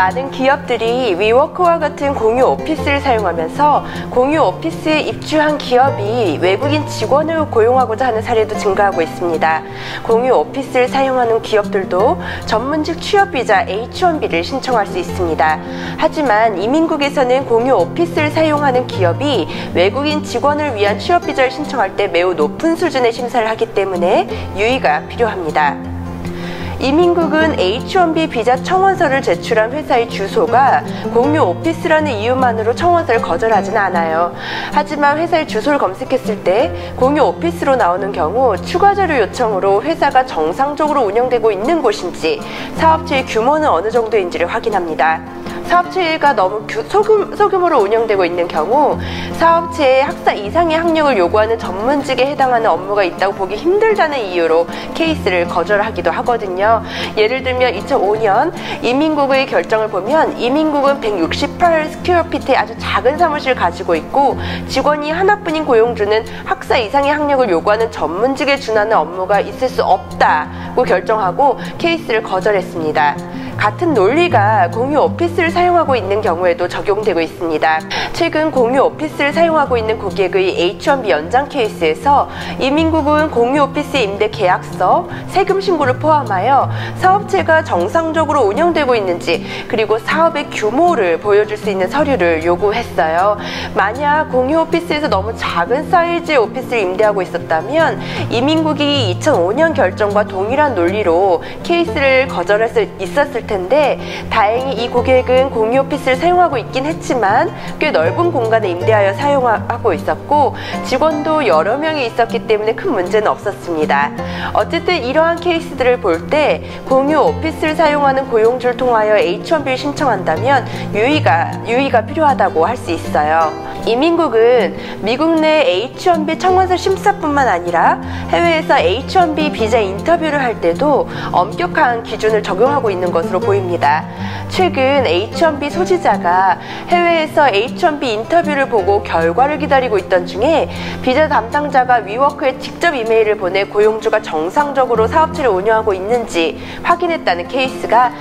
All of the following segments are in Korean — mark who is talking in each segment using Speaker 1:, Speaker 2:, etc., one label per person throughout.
Speaker 1: 많은 기업들이 위워크와 같은 공유 오피스를 사용하면서 공유 오피스에 입주한 기업이 외국인 직원을 고용하고자 하는 사례도 증가하고 있습니다. 공유 오피스를 사용하는 기업들도 전문직 취업비자 H-1B를 신청할 수 있습니다. 하지만 이민국에서는 공유 오피스를 사용하는 기업이 외국인 직원을 위한 취업비자를 신청할 때 매우 높은 수준의 심사를 하기 때문에 유의가 필요합니다. 이민국은 H-1B 비자 청원서를 제출한 회사의 주소가 공유 오피스라는 이유만으로 청원서를 거절하지는 않아요. 하지만 회사의 주소를 검색했을 때 공유 오피스로 나오는 경우 추가 자료 요청으로 회사가 정상적으로 운영되고 있는 곳인지, 사업체의 규모는 어느 정도인지를 확인합니다. 사업체가 너무 소규모로 운영되고 있는 경우 사업체에 학사 이상의 학력을 요구하는 전문직에 해당하는 업무가 있다고 보기 힘들다는 이유로 케이스를 거절하기도 하거든요. 예를 들면 2005년 이민국의 결정을 보면 이민국은 168스퀘어피트의 아주 작은 사무실을 가지고 있고 직원이 하나뿐인 고용주는 학사 이상의 학력을 요구하는 전문직에 준하는 업무가 있을 수 없다고 결정하고 케이스를 거절했습니다. 같은 논리가 공유 오피스를 사용하고 있는 경우에도 적용되고 있습니다. 최근 공유 오피스를 사용하고 있는 고객의 H-1B 연장 케이스에서 이민국은 공유 오피스 임대 계약서, 세금 신고를 포함하여 사업체가 정상적으로 운영되고 있는지 그리고 사업의 규모를 보여줄 수 있는 서류를 요구했어요. 만약 공유 오피스에서 너무 작은 사이즈의 오피스를 임대하고 있었다면 이민국이 2005년 결정과 동일한 논리로 케이스를 거절할 수 있었을 텐데 다행히 이 고객은 공유 오피스를 사용하고 있긴 했지만 꽤 넓은 공간에 임대하여 사용하고 있었고 직원도 여러 명이 있었기 때문에 큰 문제는 없었습니다. 어쨌든 이러한 케이스들을 볼 때 공유 오피스를 사용하는 고용주를 통하여 H-1B를 신청한다면 유의가 필요하다고 할 수 있어요. 이민국은 미국 내 H-1B 청원서 심사뿐만 아니라 해외에서 H-1B 비자 인터뷰를 할 때도 엄격한 기준을 적용하고 있는 것으로 보입니다. 최근 H-1B 소지자가 해외에서 H-1B 인터뷰를 보고 결과를 기다리고 있던 중에 비자 담당자가 위워크에 직접 이메일을 보내 고용주가 정상적으로 사업체를 운영하고 있는지 확인했다는 케이스가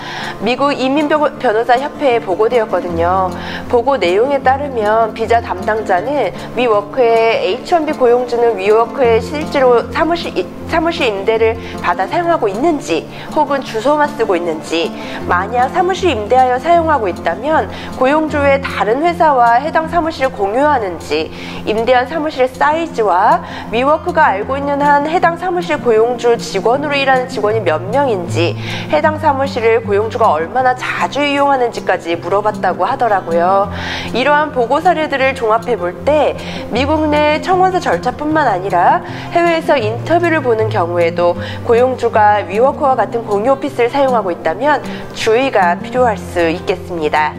Speaker 1: 미국 이민변호사 협회에 보고되었거든요. 보고 내용에 따르면 비자 담당자는 위워크의 H-1B 고용주는 위워크에 실제로 사무실 임대를 받아 사용하고 있는지 혹은 주소만 쓰고 있는지, 만약 사무실 임대하여 사용하고 있다면 고용주 외 다른 회사와 해당 사무실을 공유하는지, 임대한 사무실의 사이즈와 위워크가 알고 있는 한 해당 사무실 고용주 직원으로 일하는 직원이 몇 명인지, 해당 사무실을 고용주가 얼마나 자주 이용하는지까지 물어봤다고 하더라고요. 이러한 보고 사례들을 종합해 볼 때 미국 내 청원서 절차뿐만 아니라 해외에서 인터뷰를 보는 경우에도 고용주가 위워크와 같은 공유 오피스를 사용하고 있다면 주의가 필요할 수 있겠습니다.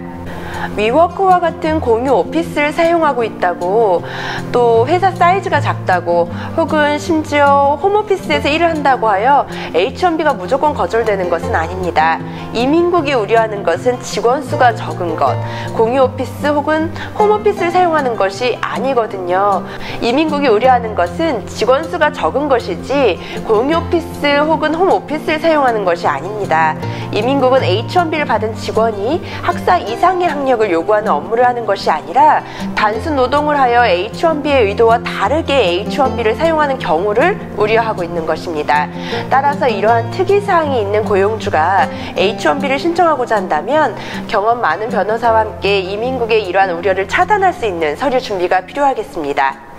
Speaker 1: 위워크와 같은 공유 오피스를 사용하고 있다고, 또 회사 사이즈가 작다고, 혹은 심지어 홈오피스에서 일을 한다고 하여 H-1B가 무조건 거절되는 것은 아닙니다. 이민국이 우려하는 것은 직원 수가 적은 것, 공유 오피스 혹은 홈오피스를 사용하는 것이 아니거든요. 이민국이 우려하는 것은 직원 수가 적은 것이지 공유 오피스 혹은 홈오피스를 사용하는 것이 아닙니다. 이민국은 H-1B를 받은 직원이 학사 이상의 학력을 요구하는 업무를 하는 것이 아니라 단순 노동을 하여 H-1B의 의도와 다르게 H-1B를 사용하는 경우를 우려하고 있는 것입니다. 따라서 이러한 특이사항이 있는 고용주가 H-1B를 신청하고자 한다면 경험 많은 변호사와 함께 이민국의 이러한 우려를 차단할 수 있는 서류 준비가 필요하겠습니다.